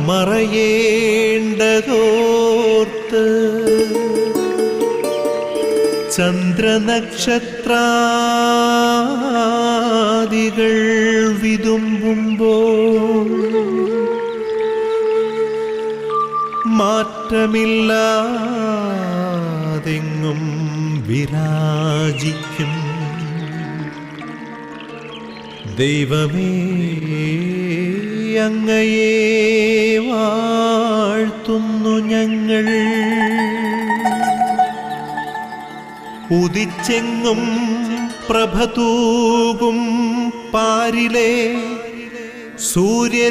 മറയേണ്ടതോർത്ത് ചന്ദ്രനക്ഷത്രാദികൾ വിതുമ്പുമ്പോൾ മാറ്റമില്ലാതെങ്ങും വിരാജിക്കും ദൈവമേ, അങ്ങയെ വാഴ്ത്തുന്നു ഞങ്ങൾ. ഉദിച്ചെങ്ങും പ്രഭതൂകും പാരിലെ സൂര്യരശ്മിയേക്കാൾ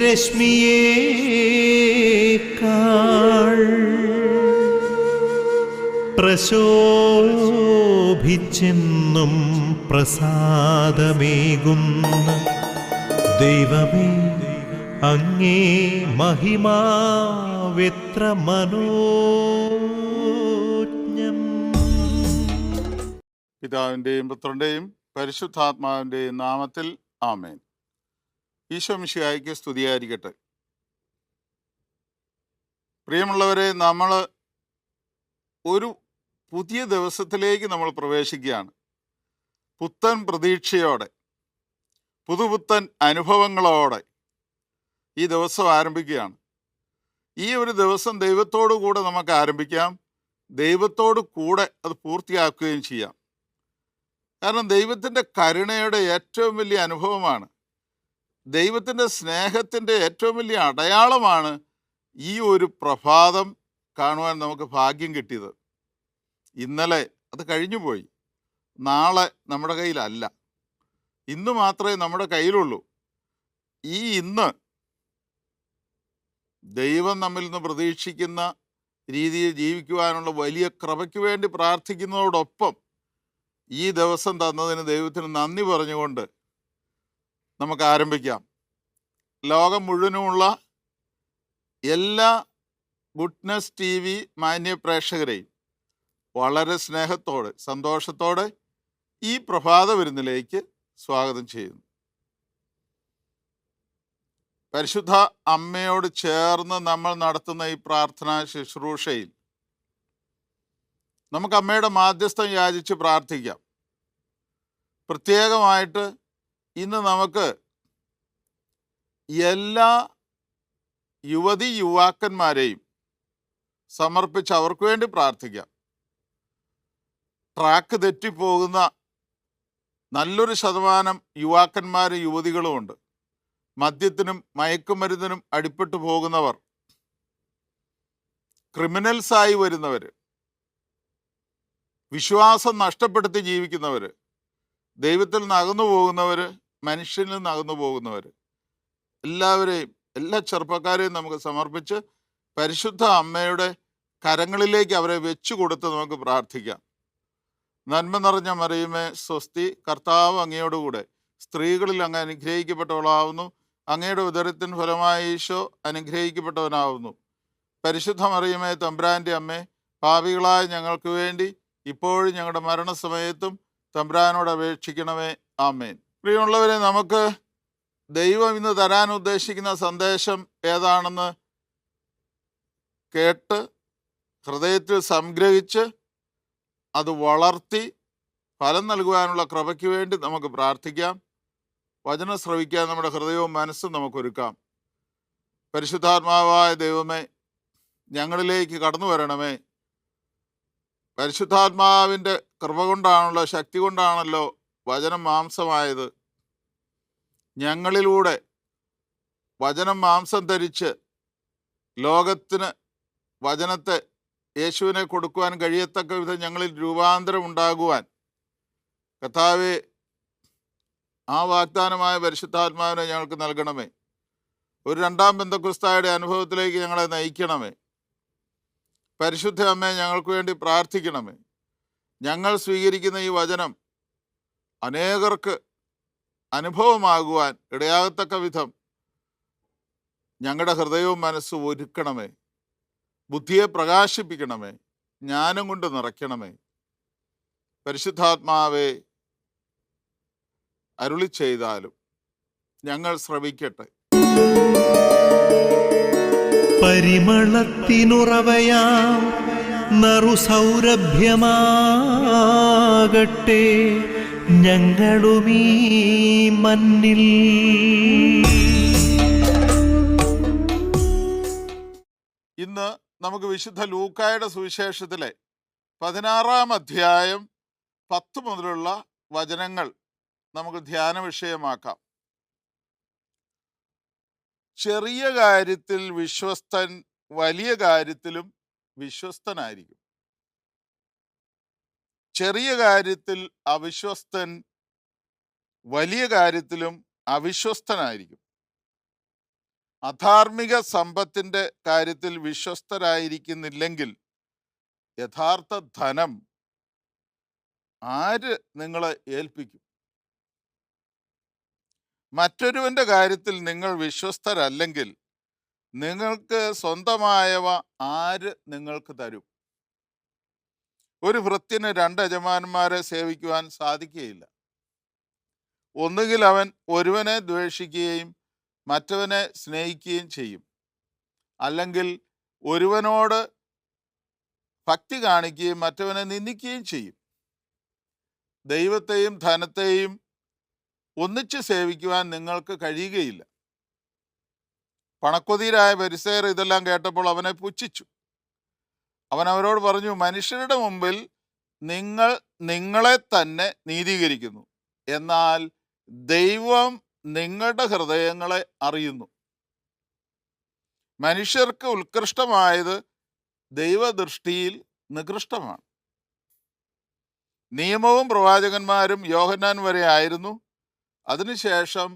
പ്രശോഭിച്ചെന്നും പ്രസാദമേകുന്ന ദൈവമേ, അങ്ങേ മഹിമാവെത്ര മനോജ്ഞം. പിതാവിൻ്റെയും പുത്രൻ്റെയും പരിശുദ്ധാത്മാവിൻ്റെയും നാമത്തിൽ ആമേൻ. ഈശോ മിശിഹായ്ക്ക് സ്തുതിയായിരിക്കട്ടെ. പ്രിയമുള്ളവരെ, നമ്മൾ ഒരു പുതിയ ദിവസത്തിലേക്ക് നമ്മൾ പ്രവേശിക്കുകയാണ്. പുത്തൻ പ്രതീക്ഷയോടെ, പുതുപുത്തൻ അനുഭവങ്ങളോടെ ഈ ദിവസം ആരംഭിക്കുകയാണ്. ഈ ഒരു ദിവസം ദൈവത്തോടു കൂടെ നമുക്ക് ആരംഭിക്കാം, ദൈവത്തോടു കൂടെ അത് പൂർത്തിയാക്കുകയും ചെയ്യാം. കാരണം ദൈവത്തിൻ്റെ കരുണയുടെ ഏറ്റവും വലിയ അനുഭവമാണ്, ദൈവത്തിൻ്റെ സ്നേഹത്തിൻ്റെ ഏറ്റവും വലിയ അടയാളമാണ് ഈ ഒരു പ്രഭാതം കാണുവാൻ നമുക്ക് ഭാഗ്യം കിട്ടിയത്. ഇന്നലെ അത് കഴിഞ്ഞുപോയി, നാളെ നമ്മുടെ കയ്യിലല്ല, ഇന്ന് മാത്രമേ നമ്മുടെ കയ്യിലുള്ളൂ. ഈ ഇന്ന് ദൈവം നമ്മിൽ നിന്ന് പ്രതീക്ഷിക്കുന്ന രീതിയിൽ ജീവിക്കുവാനുള്ള വലിയ കൃപയ്ക്ക് വേണ്ടി പ്രാർത്ഥിക്കുന്നതോടൊപ്പം ഈ ദിവസം തന്നതിന് ദൈവത്തിന് നന്ദി പറഞ്ഞുകൊണ്ട് നമുക്ക് ആരംഭിക്കാം. ലോകം മുഴുവനുമുള്ള എല്ലാ ഗുഡ്നസ് TV മാന്യ പ്രേക്ഷകരെയും വളരെ സ്നേഹത്തോടെ സന്തോഷത്തോടെ ഈ പ്രഭാത വിരുന്നിലേക്ക് സ്വാഗതം ചെയ്യുന്നു. പരിശുദ്ധ അമ്മയോട് ചേർന്ന് നമ്മൾ നടത്തുന്ന ഈ പ്രാർത്ഥനാ ശുശ്രൂഷയിൽ നമുക്ക് അമ്മയുടെ മാധ്യസ്ഥം യാചിച്ച് പ്രാർത്ഥിക്കാം. പ്രത്യേകമായിട്ട് ഇന്ന് നമുക്ക് എല്ലാ യുവതി യുവാക്കന്മാരെയും സമർപ്പിച്ച് അവർക്ക് വേണ്ടി പ്രാർത്ഥിക്കാം. ട്രാക്ക് തെറ്റിപ്പോകുന്ന നല്ലൊരു ശതമാനം യുവാക്കന്മാരും യുവതികളുമുണ്ട്. മദ്യത്തിനും മയക്കുമരുന്നിനും അടിപ്പെട്ടു പോകുന്നവർ, ക്രിമിനൽസായി വരുന്നവർ, വിശ്വാസം നഷ്ടപ്പെടുത്തി ജീവിക്കുന്നവർ, ദൈവത്തിൽ നിന്ന് അകന്നു പോകുന്നവർ, മനുഷ്യനിൽ നിന്ന് അകന്നു പോകുന്നവർ, എല്ലാവരെയും, എല്ലാ ചെറുപ്പക്കാരെയും നമുക്ക് സമർപ്പിച്ച് പരിശുദ്ധ അമ്മയുടെ കരങ്ങളിലേക്ക് അവരെ വെച്ചു കൊടുത്ത് നമുക്ക് പ്രാർത്ഥിക്കാം. നന്മ നിറഞ്ഞ മറിയമേ സ്വസ്തി, കർത്താവ് അങ്ങയോടുകൂടെ സ്ത്രീകളിൽ അങ്ങ് അനുഗ്രഹിക്കപ്പെട്ടവളാവുന്നു, അങ്ങയുടെ ഉദരത്തിന് ഫലമായി ഈശോ അനുഗ്രഹിക്കപ്പെട്ടവനാവുന്നു. പരിശുദ്ധ മറിയമേ തമ്പുരാൻ്റെ അമ്മേ, പാപികളായ ഞങ്ങൾക്ക് വേണ്ടി ഇപ്പോഴും ഞങ്ങളുടെ മരണസമയത്തും തമ്പുരാനോട് അപേക്ഷിക്കണമേ. ആമേൻ. പ്രിയമുള്ളവരെ, നമുക്ക് ദൈവം ഇന്ന് തരാൻ ഉദ്ദേശിക്കുന്ന സന്ദേശം ഏതാണെന്ന് കേട്ട് ഹൃദയത്തിൽ സംഗ്രഹിച്ച് അത് വളർത്തി ഫലം നൽകുവാനുള്ള കൃപയ്ക്ക് വേണ്ടി നമുക്ക് പ്രാർത്ഥിക്കാം. വചനം ശ്രവിക്കാൻ നമ്മുടെ ഹൃദയവും മനസ്സും നമുക്കൊരുക്കാം. പരിശുദ്ധാത്മാവായ ദൈവമേ, ഞങ്ങളിലേക്ക് കടന്നു വരണമേ. പരിശുദ്ധാത്മാവിൻ്റെ കൃപ കൊണ്ടാണല്ലോ, ശക്തി കൊണ്ടാണല്ലോ വചനം മാംസമായത്. ഞങ്ങളിലൂടെ വചനം മാംസം ധരിച്ച് ലോകത്തിന് വചനത്തെ, യേശുവിനെ കൊടുക്കുവാൻ കഴിയത്തക്ക വിധം ഞങ്ങളിൽ രൂപാന്തരം ഉണ്ടാകുവാൻ കർത്താവേ, ആ വാഗ്ദാനമായ പരിശുദ്ധാത്മാവിനെ ഞങ്ങൾക്ക് നൽകണമേ. ഒരു രണ്ടാം പെന്തക്കോസ്തായുടെ അനുഭവത്തിലേക്ക് ഞങ്ങളെ നയിക്കണമേ. പരിശുദ്ധ അമ്മേ, ഞങ്ങൾക്ക് വേണ്ടി പ്രാർത്ഥിക്കണമേ. ഞങ്ങൾ സ്വീകരിക്കുന്ന ഈ വചനം അനേകർക്ക് അനുഭവമാകുവാൻ ഇടയാകത്തക്ക വിധം ഞങ്ങളുടെ ഹൃദയവും മനസ്സും ഒരുക്കണമേ. ബുദ്ധിയെ പ്രകാശിപ്പിക്കണമേ, ജ്ഞാനം കൊണ്ട് നിറയ്ക്കണമേ. പരിശുദ്ധാത്മാവെ അരുളി ചെയ്താലും ഞങ്ങൾ ശ്രവിക്കട്ടെ. പരിമളത്തിനുറവയാം നറുസൗരഭ്യമാകട്ടെ ഞങ്ങളുമീ മണ്ണിൽ. ഇന്ന് നമുക്ക് വിശുദ്ധ ലൂക്കായുടെ സുവിശേഷത്തിലെ 16-ാം അധ്യായം 10 മുതലുള്ള വചനങ്ങൾ നമുക്ക് ധ്യാന വിഷയമാക്കാം. ചെറിയ കാര്യത്തിൽ വിശ്വസ്തൻ വലിയ കാര്യത്തിലും വിശ്വസ്തനായിരിക്കും. ചെറിയ കാര്യത്തിൽ അവിശ്വസ്തൻ വലിയ കാര്യത്തിലും അവിശ്വസ്തനായിരിക്കും. അധാർമിക സമ്പത്തിന്റെ കാര്യത്തിൽ വിശ്വസ്തരായിരിക്കുന്നില്ലെങ്കിൽ യഥാർത്ഥ ധനം ആര് നിങ്ങളെ ഏൽപ്പിക്കും? മറ്റൊരുവന്റെ കാര്യത്തിൽ നിങ്ങൾ വിശ്വസ്തരല്ലെങ്കിൽ നിങ്ങൾക്ക് സ്വന്തമായവ ആര് നിങ്ങൾക്ക് തരും? ഒരു ഭൃത്യന് 2 യജമാനന്മാരെ സേവിക്കുവാൻ സാധിക്കുകയില്ല. ഒന്നുകിൽ അവൻ ഒരുവനെ ദ്വേഷിക്കുകയും മറ്റവനെ സ്നേഹിക്കുകയും ചെയ്യും, അല്ലെങ്കിൽ ഒരുവനോട് ഭക്തി കാണിക്കുകയും മറ്റവനെ നിന്ദിക്കുകയും ചെയ്യും. ദൈവത്തെയും ധനത്തെയും ഒന്നിച്ച് സേവിക്കുവാൻ നിങ്ങൾക്ക് കഴിയുകയില്ല. പണക്കൊതിരായ ഫരിസേയർ ഇതെല്ലാം കേട്ടപ്പോൾ അവനെ പുച്ഛിച്ചു. അവൻ അവരോട് പറഞ്ഞു, മനുഷ്യരുടെ മുമ്പിൽ നിങ്ങൾ നിങ്ങളെ തന്നെ നീതീകരിക്കുന്നു, എന്നാൽ ദൈവം നിങ്ങളുടെ ഹൃദയങ്ങളെ അറിയുന്നു. മനുഷ്യർക്ക് ഉത്കൃഷ്ടമായത് ദൈവദൃഷ്ടിയിൽ നികൃഷ്ടമാണ്. നിയമവും പ്രവാചകന്മാരും യോഹന്നാൻ വരെ ആയിരുന്നു. അതിനുശേഷം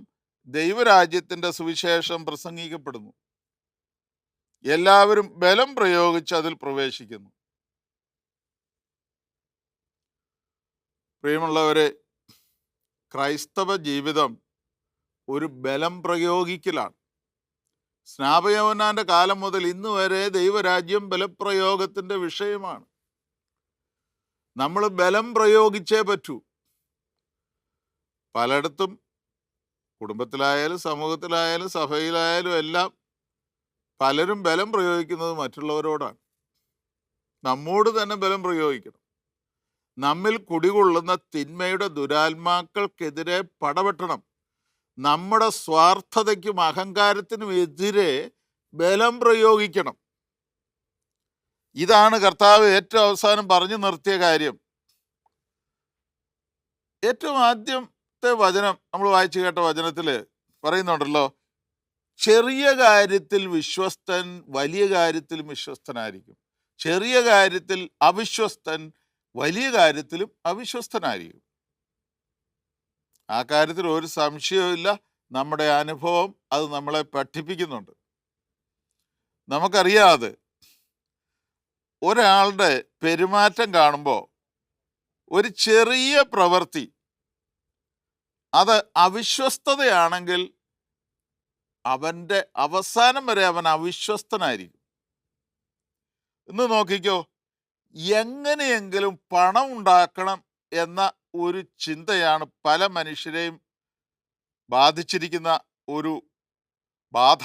ദൈവരാജ്യത്തിന്റെ സുവിശേഷം പ്രസംഗിക്കപ്പെടുന്നു. എല്ലാവരും ബലം പ്രയോഗിച്ച് അതിൽ പ്രവേശിക്കുന്നു. പ്രിയമുള്ളവരെ, ക്രൈസ്തവ ജീവിതം ഒരു ബലം പ്രയോഗിക്കലാണ്. സ്നാപയോഹന്നാന്റെ കാലം മുതൽ ഇന്ന് വരെ ദൈവരാജ്യം ബലപ്രയോഗത്തിന്റെ വിഷയമാണ്. നമ്മൾ ബലം പ്രയോഗിച്ചേ പറ്റൂ. പലയിടത്തും കുടുംബത്തിലായാലും സമൂഹത്തിലായാലും സഭയിലായാലും എല്ലാം പലരും ബലം പ്രയോഗിക്കുന്നത് മറ്റുള്ളവരോടാണ്. നമ്മോട് തന്നെ ബലം പ്രയോഗിക്കണം. നമ്മിൽ കുടികൊള്ളുന്ന തിന്മയുടെ ദുരാത്മാക്കൾക്കെതിരെ പടവെട്ടണം. നമ്മുടെ സ്വാർത്ഥതയ്ക്കും അഹങ്കാരത്തിനും എതിരെ ബലം പ്രയോഗിക്കണം. ഇതാണ് കർത്താവ് ഏറ്റവും അവസാനം പറഞ്ഞു നിർത്തിയ കാര്യം. ഏറ്റവും ആദ്യത്തെ വചനം നമ്മൾ വായിച്ചു കേട്ട വചനത്തിൽ പറയുന്നുണ്ടല്ലോ, ചെറിയ കാര്യത്തിൽ വിശ്വസ്തൻ വലിയ കാര്യത്തിലും വിശ്വസ്തനായിരിക്കും. ചെറിയ കാര്യത്തിൽ അവിശ്വസ്തൻ വലിയ കാര്യത്തിലും അവിശ്വസ്തനായിരിക്കും. ആ കാര്യത്തിൽ ഒരു സംശയവുമില്ല. നമ്മുടെ അനുഭവം അത് നമ്മളെ പഠിപ്പിക്കുന്നുണ്ട്. നമുക്കറിയാതെ ഒരാളുടെ പെരുമാറ്റം കാണുമ്പോൾ ഒരു ചെറിയ പ്രവൃത്തി അത് അവിശ്വസ്തതയാണെങ്കിൽ അവൻ്റെ അവസാനം വരെ അവൻ അവിശ്വസ്തനായിരിക്കും. ഇന്ന് നോക്കിക്കോ, എങ്ങനെയെങ്കിലും പണം ഉണ്ടാക്കണം എന്ന ഒരു ചിന്തയാണ് പല മനുഷ്യരെയും ബാധിച്ചിരിക്കുന്ന ഒരു ബാധ.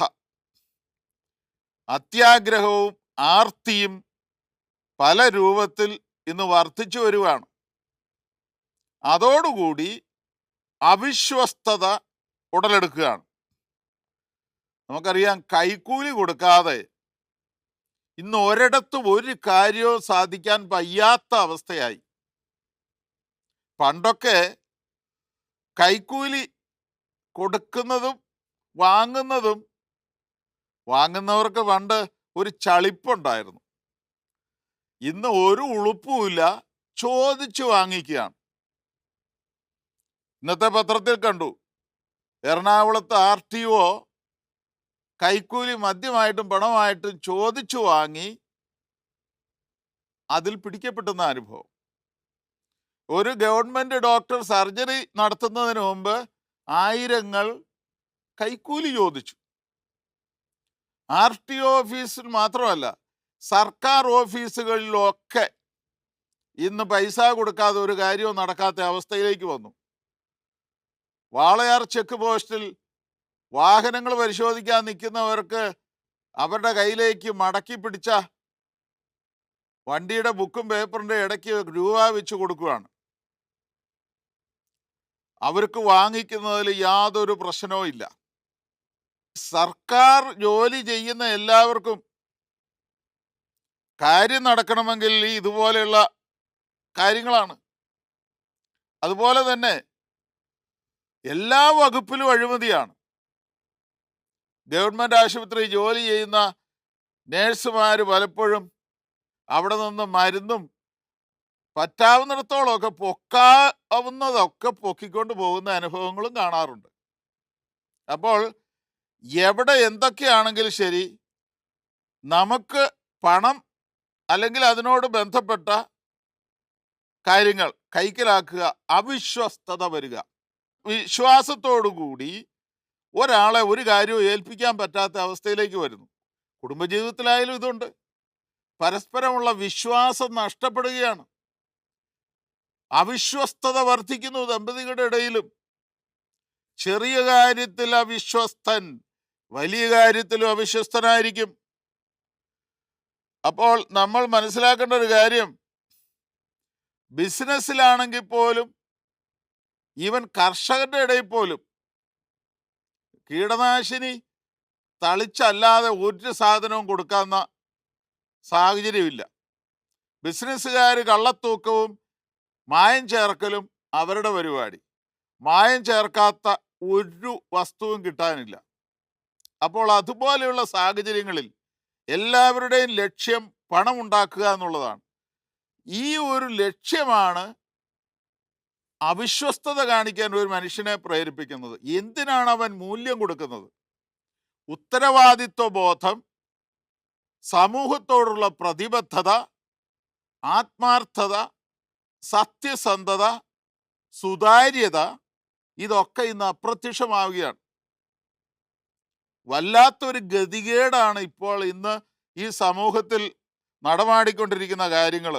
അത്യാഗ്രഹവും ആർത്തിയും പല രൂപത്തിൽ ഇന്ന് വർദ്ധിച്ചു വരുവാണ്. അതോടുകൂടി അവിശ്വസ്തത ഉടലെടുക്കുകയാണ്. നമുക്കറിയാം, കൈക്കൂലി കൊടുക്കാതെ ഇന്ന് ഒരിടത്തും ഒരു കാര്യവും സാധിക്കാൻ വയ്യാത്ത അവസ്ഥയായി. പണ്ടൊക്കെ കൈക്കൂലി കൊടുക്കുന്നതും വാങ്ങുന്നവർക്ക് പണ്ട് ഒരു ചളിപ്പുണ്ടായിരുന്നു. ഇന്ന് ഒരു ഉളുപ്പുമില്ല, ചോദിച്ചു വാങ്ങിക്കുകയാണ്. ഇന്നത്തെ പത്രത്തിൽ കണ്ടു, എറണാകുളത്ത് RTO കൈക്കൂലി മദ്യമായിട്ടും പണമായിട്ടും ചോദിച്ചു വാങ്ങി അതിൽ പിടിക്കപ്പെടുന്ന അനുഭവം. ഒരു ഗവൺമെന്റ് ഡോക്ടർ സർജറി നടത്തുന്നതിന് മുമ്പ് 1000 കൈക്കൂലി ചോദിച്ചു. RTO ഓഫീസിൽ മാത്രമല്ല, സർക്കാർ ഓഫീസുകളിലൊക്കെ ഇന്ന് പൈസ കൊടുക്കാതെ ഒരു കാര്യവും നടക്കാത്ത അവസ്ഥയിലേക്ക് വന്നു. വാളയാർ ചെക്ക് പോസ്റ്റിൽ വാഹനങ്ങൾ പരിശോധിക്കാൻ നിൽക്കുന്നവർക്ക് അവരുടെ കയ്യിലേക്ക് മടക്കി പിടിച്ച വണ്ടിയുടെ ബുക്കും പേപ്പറിന്റെ ഇടയ്ക്ക് രൂപ വെച്ച് കൊടുക്കുകയാണ്. അവർക്ക് വാങ്ങിക്കുന്നതിൽ യാതൊരു പ്രശ്നവും ഇല്ല. സർക്കാർ ജോലി ചെയ്യുന്ന എല്ലാവർക്കും കാര്യം നടക്കണമെങ്കിൽ ഇതുപോലെയുള്ള കാര്യങ്ങളാണ്. അതുപോലെ തന്നെ എല്ലാ വകുപ്പിലും അഴിമതിയാണ്. ഗവൺമെന്റ് ആശുപത്രി ജോലി ചെയ്യുന്ന നേഴ്സുമാർ പലപ്പോഴും അവിടെ നിന്ന് മരുന്നും പറ്റാവുന്നിടത്തോളമൊക്കെ പൊക്കാവുന്നതൊക്കെ പൊക്കിക്കൊണ്ട് പോകുന്ന അനുഭവങ്ങളും കാണാറുണ്ട്. അപ്പോൾ എവിടെ എന്തൊക്കെയാണെങ്കിലും ശരി, നമുക്ക് പണം അല്ലെങ്കിൽ അതിനോട് ബന്ധപ്പെട്ട കാര്യങ്ങൾ കൈക്കലാക്കുക, അവിശ്വസ്തത വരിക. വിശ്വാസത്തോടുകൂടി ഒരാളെ ഒരു കാര്യവും ഏൽപ്പിക്കാൻ പറ്റാത്ത അവസ്ഥയിലേക്ക് വരുന്നു. കുടുംബജീവിതത്തിലായാലും ഇതുണ്ട്. പരസ്പരമുള്ള വിശ്വാസം നഷ്ടപ്പെടുകയാണ്. അവിശ്വസ്തത വർദ്ധിക്കുന്നു ദമ്പതികളുടെ ഇടയിലും. ചെറിയ കാര്യത്തിൽ അവിശ്വസ്തൻ വലിയ കാര്യത്തിലും അവിശ്വസ്തനായിരിക്കും. അപ്പോൾ നമ്മൾ മനസ്സിലാക്കേണ്ട ഒരു കാര്യം, ബിസിനസ്സിലാണെങ്കിൽ പോലും, ഈവൻ കർഷകരുടെ ഇടയിൽ പോലും കീടനാശിനി തളിച്ചല്ലാതെ ഒരു സാധനവും കൊടുക്കാവുന്ന സാഹചര്യമില്ല. ബിസിനസ്സുകാർ കള്ളത്തൂക്കവും മായം ചേർക്കലും അവരുടെ പരിപാടി. മായം ചേർക്കാത്ത ഒരു വസ്തുവും കിട്ടാനില്ല. അപ്പോൾ അതുപോലെയുള്ള സാഹചര്യങ്ങളിൽ എല്ലാവരുടെയും ലക്ഷ്യം പണം ഉണ്ടാക്കുക എന്നുള്ളതാണ്. ഈ ഒരു ലക്ഷ്യമാണ് അവിശ്വസ്തത കാണിക്കാൻ ഒരു മനുഷ്യനെ പ്രേരിപ്പിക്കുന്നത്. എന്തിനാണ് അവൻ മൂല്യം കൊടുക്കുന്നത്? ഉത്തരവാദിത്വ ബോധം, സമൂഹത്തോടുള്ള പ്രതിബദ്ധത, ആത്മാർത്ഥത, സത്യസന്ധത, സുതാര്യത, ഇതൊക്കെ ഇന്ന് അപ്രത്യക്ഷമാവുകയാണ്. വല്ലാത്തൊരു ഗതികേടാണ് ഇപ്പോൾ ഇന്ന് ഈ സമൂഹത്തിൽ നടമാടിക്കൊണ്ടിരിക്കുന്ന കാര്യങ്ങൾ.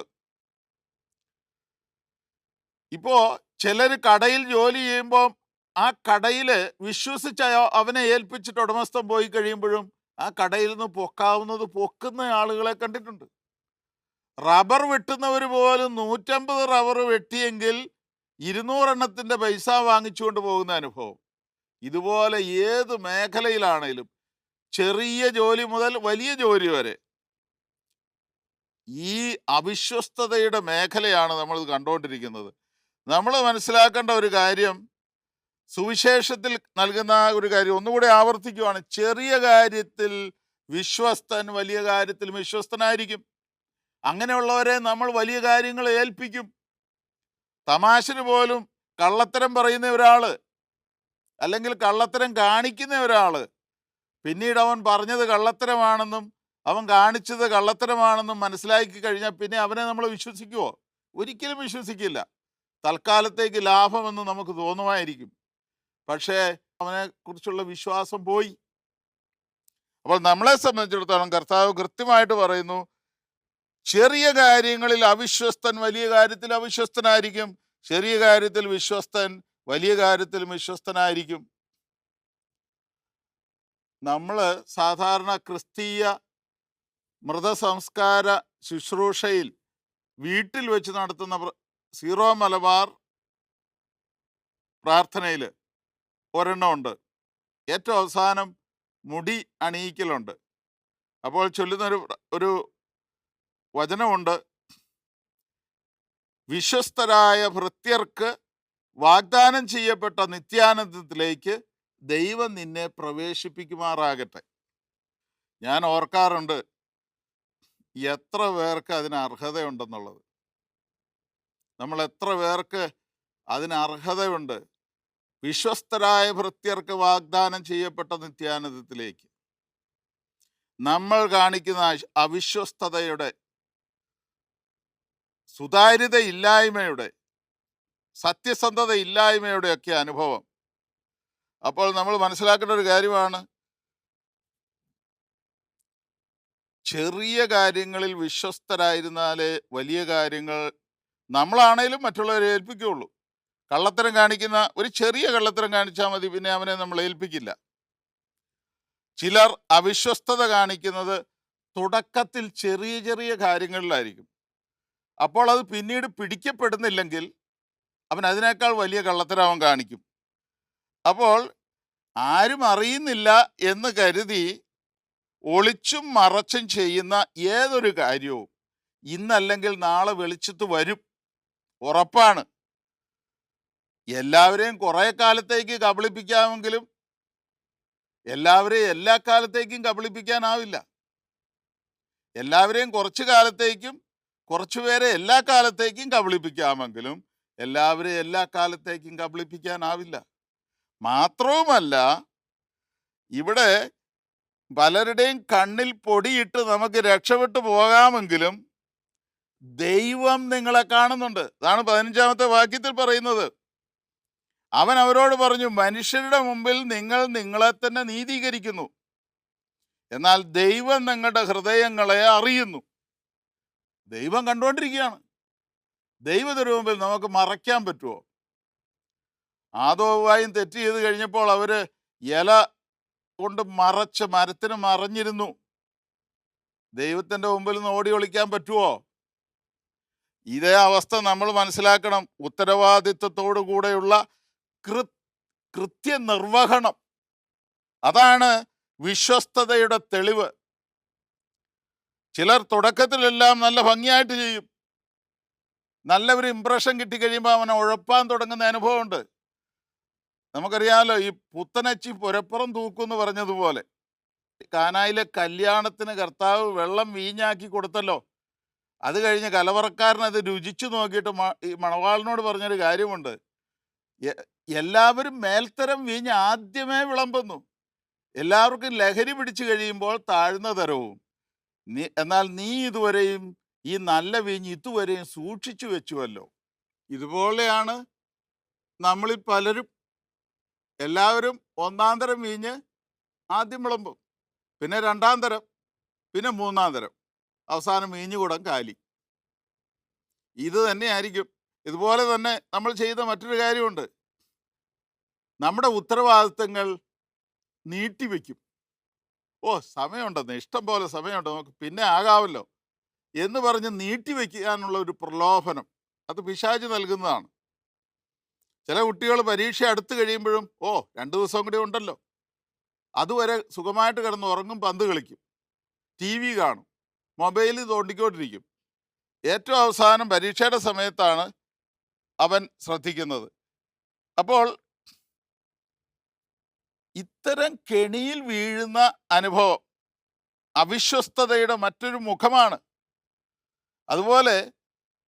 ഇപ്പോ ചിലർ കടയിൽ ജോലി ചെയ്യുമ്പോൾ ആ കടയിൽ വിശ്വസിച്ച അവനെ ഏൽപ്പിച്ചിട്ട് ഉടമസ്ഥൻ പോയി കഴിയുമ്പോഴും ആ കടയിൽ നിന്ന് പൊക്കാവുന്നത് പൊക്കുന്ന ആളുകളെ കണ്ടിട്ടുണ്ട്. റബ്ബർ വെട്ടുന്നവർ പോലും 150 റബ്ബർ വെട്ടിയെങ്കിൽ 200 എണ്ണത്തിന്റെ പൈസ വാങ്ങിച്ചുകൊണ്ട് പോകുന്ന അനുഭവം. ഇതുപോലെ ഏത് മേഖലയിലാണേലും, ചെറിയ ജോലി മുതൽ വലിയ ജോലി വരെ, ഈ അവിശ്വസ്തതയുടെ മേഖലയാണ് നമ്മൾ കണ്ടുകൊണ്ടിരിക്കുന്നത്. നമ്മൾ മനസ്സിലാക്കേണ്ട ഒരു കാര്യം, സുവിശേഷത്തിൽ നൽകുന്ന ഒരു കാര്യം ഒന്നുകൂടി ആവർത്തിക്കുകയാണ്. ചെറിയ കാര്യത്തിൽ വിശ്വസ്തൻ വലിയ കാര്യത്തിൽ വിശ്വസ്തനായിരിക്കും. അങ്ങനെയുള്ളവരെ നമ്മൾ വലിയ കാര്യങ്ങൾ ഏൽപ്പിക്കും. തമാശന് പോലും കള്ളത്തരം പറയുന്ന ഒരാള് അല്ലെങ്കിൽ കള്ളത്തരം കാണിക്കുന്ന ഒരാള് പിന്നീട് അവൻ പറഞ്ഞത് കള്ളത്തരമാണെന്നും അവൻ കാണിച്ചത് കള്ളത്തരമാണെന്നും മനസ്സിലാക്കി കഴിഞ്ഞാൽ പിന്നെ അവനെ നമ്മൾ വിശ്വസിക്കുമോ? ഒരിക്കലും വിശ്വസിക്കില്ല. തൽക്കാലത്തേക്ക് ലാഭമെന്ന് നമുക്ക് തോന്നുമായിരിക്കും, പക്ഷേ അവനെ കുറിച്ചുള്ള വിശ്വാസം പോയി. അപ്പോൾ നമ്മളെ സംബന്ധിച്ചിടത്തോളം കർത്താവ് കൃത്യമായിട്ട് പറയുന്നു, ചെറിയ കാര്യങ്ങളിൽ അവിശ്വസ്തൻ വലിയ കാര്യത്തിൽ അവിശ്വസ്തനായിരിക്കും, ചെറിയ കാര്യത്തിൽ വിശ്വസ്തൻ വലിയ കാര്യത്തിൽ വിശ്വസ്തനായിരിക്കും. നമ്മൾ സാധാരണ ക്രിസ്തീയ മൃതസംസ്കാര ശുശ്രൂഷയിൽ വീട്ടിൽ വെച്ച് നടത്തുന്ന സീറോ മലബാർ പ്രാർത്ഥനയിൽ ഒരെണ്ണമുണ്ട്. ഏറ്റവും അവസാനം മുടി അണിയിക്കലുണ്ട്. അപ്പോൾ ചൊല്ലുന്നൊരു ഒരു വചനമുണ്ട്, വിശ്വസ്തരായ ഭൃത്യർക്ക് വാഗ്ദാനം ചെയ്യപ്പെട്ട നിത്യാനന്ദത്തിലേക്ക് ദൈവം നിന്നെ പ്രവേശിപ്പിക്കുമാറാകട്ടെ. ഞാൻ ഓർക്കാറുണ്ട് എത്ര പേർക്ക് അതിന് അർഹതയുണ്ടെന്നുള്ളത്. നമ്മൾ എത്ര പേർക്ക് അതിന് അർഹതയുണ്ട്. വിശ്വസ്തരായ ഭൃത്യർക്ക് വാഗ്ദാനം ചെയ്യപ്പെട്ട നിത്യാനന്ദത്തിലേക്ക്. നമ്മൾ കാണിക്കുന്ന അവിശ്വസ്തതയുടെ, സുതാര്യതയില്ലായ്മയുടെ, സത്യസന്ധതയില്ലായ്മയുടെ ഒക്കെ അനുഭവം. അപ്പോൾ നമ്മൾ മനസ്സിലാക്കേണ്ട ഒരു കാര്യമാണ്, ചെറിയ കാര്യങ്ങളിൽ വിശ്വസ്തരായിരുന്നാലേ വലിയ കാര്യങ്ങൾ നമ്മളാണേലും മറ്റുള്ളവരെ ഏൽപ്പിക്കുകയുള്ളൂ. കള്ളത്തരം കാണിക്കുന്ന ഒരു ചെറിയ കള്ളത്തരം കാണിച്ചാൽ മതി, പിന്നെ അവനെ നമ്മൾ ഏൽപ്പിക്കില്ല. ചിലർ അവിശ്വസ്തത കാണിക്കുന്നത് തുടക്കത്തിൽ ചെറിയ ചെറിയ കാര്യങ്ങളിലായിരിക്കും. അപ്പോൾ അത് പിന്നീട് പിടിക്കപ്പെടുന്നില്ലെങ്കിൽ അവൻ അതിനേക്കാൾ വലിയ കള്ളത്തരം അവൻ കാണിക്കും. അപ്പോൾ ആരും അറിയുന്നില്ല എന്ന് കരുതി ഒളിച്ചും മറച്ചും ചെയ്യുന്ന ഏതൊരു കാര്യവും ഇന്നല്ലെങ്കിൽ നാളെ വെളിച്ചത്ത് വരും, ഉറപ്പാണ്. എല്ലാവരെയും കുറെ കാലത്തേക്ക് കബളിപ്പിക്കാമെങ്കിലും എല്ലാവരെയും എല്ലാ കാലത്തേക്കും കബളിപ്പിക്കാനാവില്ല. എല്ലാവരെയും കുറച്ചു കാലത്തേക്കും കുറച്ചുപേരെ എല്ലാ കാലത്തേക്കും കബളിപ്പിക്കാമെങ്കിലും എല്ലാവരെയും എല്ലാ കാലത്തേക്കും കബളിപ്പിക്കാനാവില്ല. മാത്രവുമല്ല, ഇവിടെ പലരുടെയും കണ്ണിൽ പൊടിയിട്ട് നമുക്ക് രക്ഷപ്പെട്ടു പോകാമെങ്കിലും ദൈവം നിങ്ങളെ കാണുന്നുണ്ട്. അതാണ് 15-ാമത്തെ വാക്യത്തിൽ പറയുന്നത്. അവൻ അവരോട് പറഞ്ഞു, മനുഷ്യരുടെ മുമ്പിൽ നിങ്ങൾ നിങ്ങളെ തന്നെ നീതീകരിക്കുന്നു, എന്നാൽ ദൈവം നിങ്ങളുടെ ഹൃദയങ്ങളെ അറിയുന്നു. ദൈവം കണ്ടുകൊണ്ടിരിക്കുകയാണ്. ദൈവത്തിന് മുമ്പിൽ നമുക്ക് മറയ്ക്കാൻ പറ്റുമോ? ആദോവായും തെറ്റ് ചെയ്ത് കഴിഞ്ഞപ്പോൾ അവര് ഇല കൊണ്ട് മറച്ച് മരത്തിന് മറഞ്ഞിരുന്നു. ദൈവത്തിന്റെ മുമ്പിൽ നിന്ന് ഓടി ഒളിക്കാൻ പറ്റുമോ? ഇതേ അവസ്ഥ നമ്മൾ മനസ്സിലാക്കണം. ഉത്തരവാദിത്വത്തോടു കൂടെയുള്ള കൃത്യനിർവഹണം, അതാണ് വിശ്വസ്തതയുടെ തെളിവ്. ചിലർ തുടക്കത്തിലെല്ലാം നല്ല ഭംഗിയായിട്ട് ചെയ്യും. നല്ല ഒരു ഇംപ്രഷൻ കിട്ടിക്കഴിയുമ്പോൾ അവനെ ഉഴപ്പാൻ തുടങ്ങുന്ന അനുഭവമുണ്ട്. നമുക്കറിയാമല്ലോ, ഈ പുത്തനച്ചി പുരപ്പുറം തൂക്കുമെന്ന് പറഞ്ഞതുപോലെ കാനായിലെ കല്യാണത്തിന് കർത്താവ് വെള്ളം വീഞ്ഞാക്കി കൊടുത്തല്ലോ. അത് കഴിഞ്ഞ് കലവറക്കാരൻ അത് രുചിച്ചു നോക്കിയിട്ട് ഈ മണവാളിനോട് പറഞ്ഞൊരു കാര്യമുണ്ട്. എല്ലാവരും മേൽത്തരം വീഞ്ഞ് ആദ്യമേ വിളമ്പുന്നു, എല്ലാവർക്കും ലഹരി പിടിച്ചു കഴിയുമ്പോൾ താഴ്ന്ന തരവും. എന്നാൽ നീ ഇതുവരെയും ഈ നല്ല വീഞ്ഞ് ഇതുവരെയും സൂക്ഷിച്ചു വെച്ചുവല്ലോ. ഇതുപോലെയാണ് നമ്മളിൽ പലരും. എല്ലാവരും ഒന്നാം തരം വീഞ്ഞ് ആദ്യം വിളമ്പും, പിന്നെ രണ്ടാം തരം, പിന്നെ മൂന്നാം തരം, അവസാനം വീഞ്ഞുകൂടം കാലി. ഇത് തന്നെയായിരിക്കും. ഇതുപോലെ തന്നെ നമ്മൾ ചെയ്ത മറ്റൊരു കാര്യമുണ്ട്. നമ്മുടെ ഉത്തരവാദിത്തങ്ങൾ നീട്ടിവെക്കും. സമയമുണ്ടെന്ന്, ഇഷ്ടം പോലെ സമയമുണ്ട്, നമുക്ക് പിന്നെ ആകാമല്ലോ എന്ന് പറഞ്ഞ് നീട്ടിവെക്കാനുള്ള ഒരു പ്രലോഭനം, അത് പിശാച് നൽകുന്നതാണ്. ചില കുട്ടികൾ പരീക്ഷ അടുത്ത് കഴിയുമ്പോഴും 2 ദിവസം കൂടി ഉണ്ടല്ലോ, അതുവരെ സുഖമായിട്ട് കിടന്ന് ഉറങ്ങും, പന്ത് കളിക്കും, TV കാണും, മൊബൈലിൽ തോണ്ടിക്കൊണ്ടിരിക്കും. ഏറ്റവും അവസാനം പരീക്ഷയുടെ സമയത്താണ് അവൻ ശ്രദ്ധിക്കുന്നത്. അപ്പോൾ ഇത്തരം കെണിയിൽ വീഴുന്ന അനുഭവം അവിശ്വസ്തതയുടെ മറ്റൊരു മുഖമാണ്. അതുപോലെ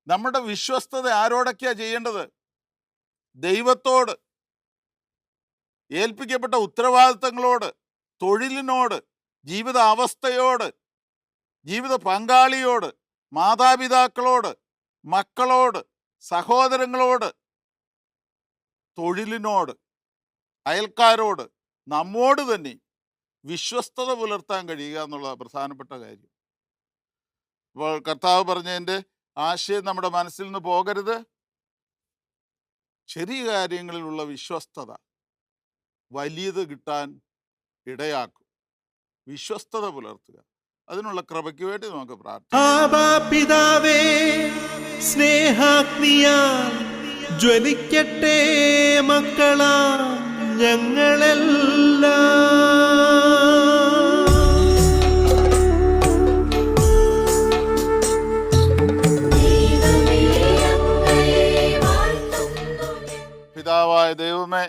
നമ്മുടെ വിശ്വസ്തത ആരോടൊക്കെയാണ് ചെയ്യേണ്ടത്? ദൈവത്തോട്, ഏൽപ്പിക്കപ്പെട്ട ഉത്തരവാദിത്തങ്ങളോട്, തൊഴിലിനോട്, ജീവിത അവസ്ഥയോട്, ജീവിത പങ്കാളിയോട്, മാതാപിതാക്കളോട്, മക്കളോട്, സഹോദരങ്ങളോട്, തൊഴിലിനോട്, അയൽക്കാരോട്, നമ്മോട് തന്നെ വിശ്വസ്തത പുലർത്താൻ കഴിയുക എന്നുള്ള പ്രധാനപ്പെട്ട കാര്യം. അപ്പോൾ കർത്താവ് പറഞ്ഞതിൻ്റെ ആശയം നമ്മുടെ മനസ്സിൽ നിന്ന് പോകരുത്. ചെറിയ കാര്യങ്ങളിലുള്ള വിശ്വസ്തത വലിയത് കിട്ടാൻ ഇടയാക്കും. വിശ്വസ്തത പുലർത്തുക, അതിനുള്ള കൃപയ്ക്ക് വേണ്ടി നമുക്ക് പ്രാർത്ഥിക്കാം. ആബാ പിതാവേ, സ്നേഹാഗ്നിയാൽ ജ്വലിക്കട്ടെ മക്കളാ ഞങ്ങളെല്ലാം. പിതാവായ ദൈവമേ,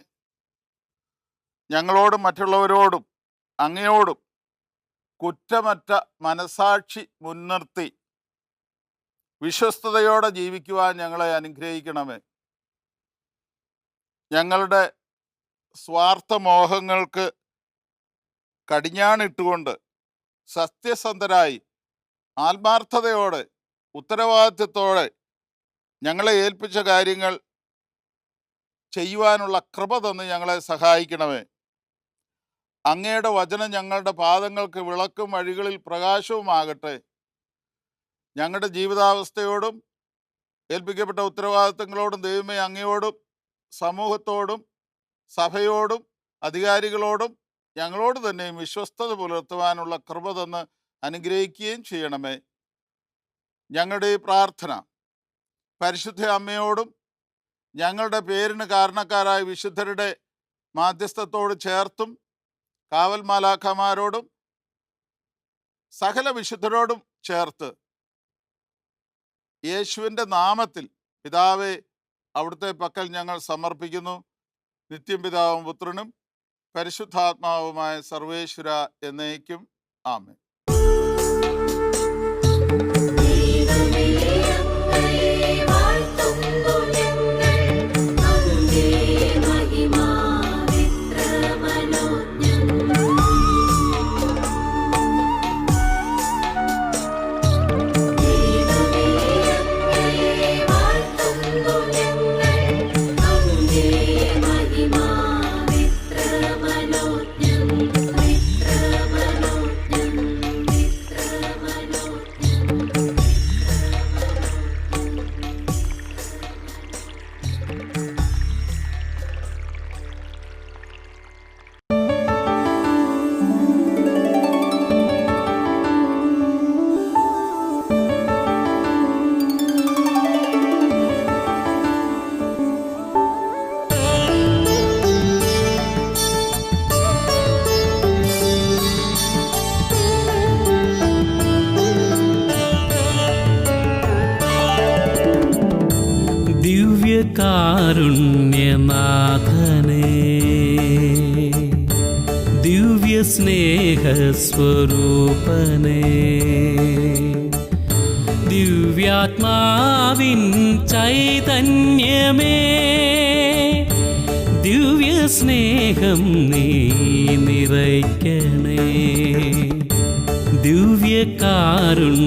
ഞങ്ങളോടും മറ്റുള്ളവരോടും അങ്ങയോടും കുറ്റമറ്റ മനസാക്ഷി മുൻനിർത്തി വിശ്വസ്തതയോടെ ജീവിക്കുവാൻ ഞങ്ങളെ അനുഗ്രഹിക്കണമേ. ഞങ്ങളുടെ സ്വാർത്ഥമോഹങ്ങൾക്ക് കടിഞ്ഞാണിട്ടുകൊണ്ട് സത്യസന്ധരായി ആത്മാർത്ഥതയോടെ ഉത്തരവാദിത്വത്തോടെ ഞങ്ങളെ ഏൽപ്പിച്ച കാര്യങ്ങൾ ചെയ്യുവാനുള്ള കൃപ തന്ന് ഞങ്ങളെ സഹായിക്കണമേ. അങ്ങയുടെ വചനം ഞങ്ങളുടെ പാദങ്ങൾക്ക് വിളക്കും വഴികളിൽ പ്രകാശവുമാകട്ടെ. ഞങ്ങളുടെ ജീവിതാവസ്ഥയോടും ഏൽപ്പിക്കപ്പെട്ട ഉത്തരവാദിത്തങ്ങളോടും ദൈവമേ അങ്ങയോടും സമൂഹത്തോടും സഭയോടും അധികാരികളോടും ഞങ്ങളോട് തന്നെയും വിശ്വസ്തത പുലർത്തുവാനുള്ള കൃപ തന്ന് അനുഗ്രഹിക്കുകയും ചെയ്യണമേ. ഞങ്ങളുടെ ഈ പ്രാർത്ഥന പരിശുദ്ധ അമ്മയോടും ഞങ്ങളുടെ പേരിന് കാരണക്കാരായ വിശുദ്ധരുടെ മാധ്യസ്ഥത്തോട് ചേർത്തും കാവൽ മാലാഖമാരോടും സകല വിശുദ്ധരോടും ചേർത്ത് യേശുവിൻ്റെ നാമത്തിൽ പിതാവേ അവിടുത്തെ പക്കൽ ഞങ്ങൾ സമർപ്പിക്കുന്നു. നിത്യം പിതാവും പുത്രനും പരിശുദ്ധാത്മാവുമായ സർവേശ്വര എന്നേക്കും ആമേൻ. കാരുണ്യനാഥനേ, ദിവ്യ സ്നേഹസ്വരൂപനേ, ദിവ്യാത്മാവിൻ ചൈതന്യമേ, ദിവ്യ സ്നേഹം നീ നിറയ്ക്കണേ. ദിവ്യ കാരുണ്യനാഥനേ,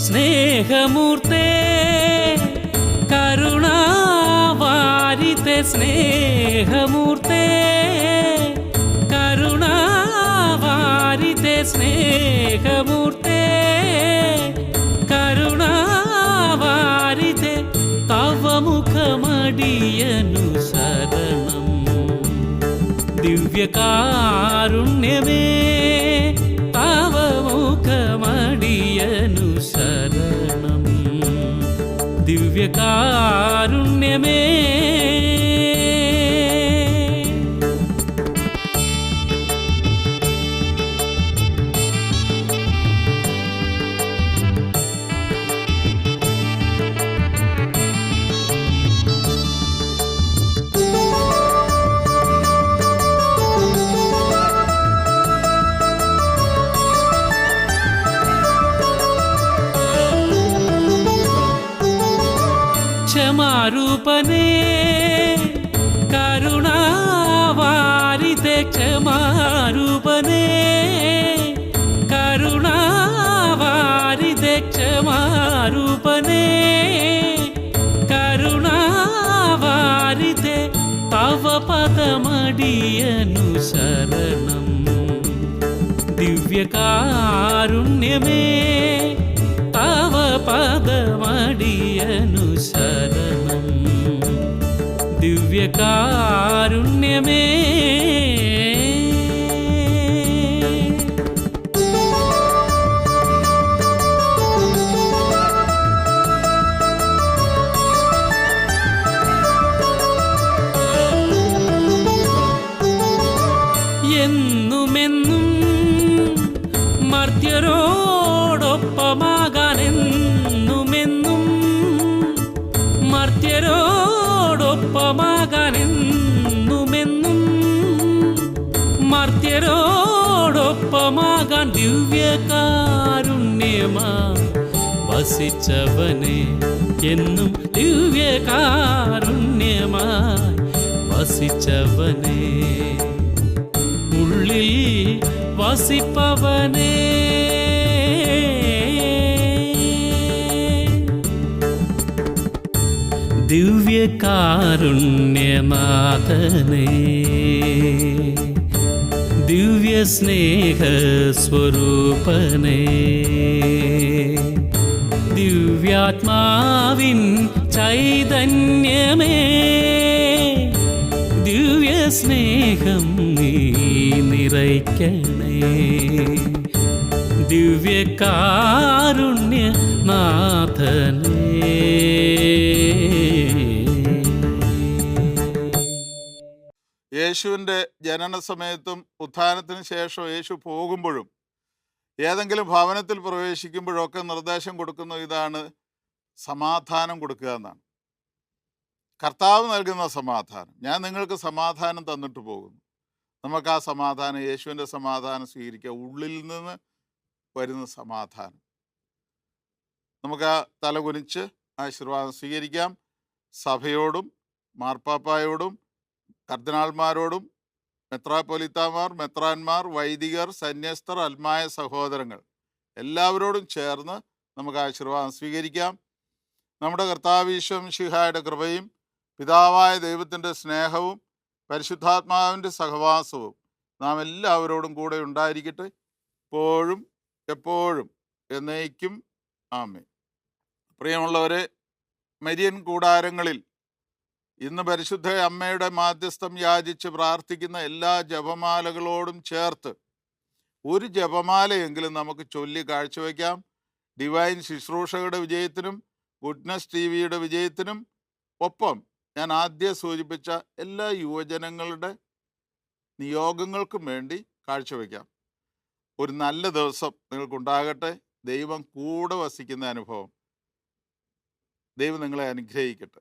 സ്നേഹമൂർത്തേ കരുണാവാരിതേ, സ്നേഹമൂർത്തേ കരുണാവാരിതേ, സ്നേഹമൂർത്തേ കരുണാവാരിതേ, തവ മുഖമടിയനു ശരണം. ദിവ്യകാരുണ്യമേ തവ മുഖമടിയനു ശരണം. ദിവ്യകാരുണ്യമേ ക്ഷമാരൂപനേ കരുണാവാരിതേ, ക്ഷമാരൂപനേ കരുണാവാരിതേ, ക്ഷമാരൂപനേ കരുണാവാരിതേ, തവ പദമടിയനു ശരണം. ദിവ്യകാരുണ്യമേ തവ പദമടിയനു ശരണം. ദിവ്യകാരുണ്യമേ എന്നുമെന്നും മർത്യരോടൊപ്പമാകാൻ, എന്നുമെന്നും മർത്യരോടൊപ്പമാകാൻ, എന്നുമെന്നും മർത്യരോടൊപ്പമാകാൻ, ദിവ്യകാരുണ്യമാ വസിച്ചവനെ എന്നും ദിവ്യകാരുണ്യമായി വസിച്ചവനെ ഉള്ളിൽ വസിപ്പവനെ ദിവ്യകാരുണ്യനാഥനേ ദിവ്യസ്നേഹസ്വരൂപനേ ദിവ്യാത്മാവിൻ ചൈതന്യമേ ദിവ്യസ്നേഹം നീ നിറയ്ക്കണേ ദിവ്യകാരുണ്യനാഥനേ. യേശുവിൻ്റെ ജനന സമയത്തും ഉത്ഥാനത്തിന് ശേഷം യേശു പോകുമ്പോഴും ഏതെങ്കിലും ഭവനത്തിൽ പ്രവേശിക്കുമ്പോഴൊക്കെ നിർദ്ദേശം കൊടുക്കുന്ന ഇതാണ്, സമാധാനം കൊടുക്കുക എന്നാണ്. കർത്താവ് നൽകുന്ന സമാധാനം, ഞാൻ നിങ്ങൾക്ക് സമാധാനം തന്നിട്ട് പോകുന്നു. നമുക്ക് ആ സമാധാനം, യേശുവിൻ്റെ സമാധാനം സ്വീകരിക്കുക, ഉള്ളിൽ നിന്ന് വരുന്ന സമാധാനം. നമുക്ക് ആ തല കുനിച്ച് ആശീർവാദം സ്വീകരിക്കാം. സഭയോടും മാർപ്പാപ്പായോടും കർദിനാൾമാരോടും മെത്രാപ്പൊലിത്താമാർ, മെത്രാന്മാർ, വൈദികർ, സന്യസ്തർ, അൽമായ സഹോദരങ്ങൾ എല്ലാവരോടും ചേർന്ന് നമുക്ക് ആശീർവാദം സ്വീകരിക്കാം. നമ്മുടെ കർത്താവ് ഈശോ മിശിഹായുടെ കൃപയും പിതാവായ ദൈവത്തിൻ്റെ സ്നേഹവും പരിശുദ്ധാത്മാവിൻ്റെ സഹവാസവും നാം എല്ലാവരോടും കൂടെ ഉണ്ടായിരിക്കട്ടെ, ഇപ്പോഴും എപ്പോഴും എന്നേക്കും. ആമേൻ. പ്രിയമുള്ളവരെ, മരിയൻ കൂടാരങ്ങളിൽ ഇന്ന് പരിശുദ്ധ അമ്മയുടെ മാധ്യസ്ഥം യാചിച്ച് പ്രാർത്ഥിക്കുന്ന എല്ലാ ജപമാലകളോടും ചേർത്ത് ഒരു ജപമാലയെങ്കിലും നമുക്ക് ചൊല്ലി കാഴ്ചവെക്കാം. ഡിവൈൻ ശുശ്രൂഷകളുടെ വിജയത്തിനും ഗുഡ്നസ് ടിവിയുടെ വിജയത്തിനും ഒപ്പം ഞാൻ ആദ്യം സൂചിപ്പിച്ച എല്ലാ യുവജനങ്ങളുടെ നിയോഗങ്ങൾക്കും വേണ്ടി കാഴ്ചവെക്കാം. ഒരു നല്ല ദിവസം നിങ്ങൾക്കുണ്ടാകട്ടെ. ദൈവം കൂടെ വസിക്കുന്ന അനുഭവം. ദൈവം നിങ്ങളെ അനുഗ്രഹിക്കട്ടെ.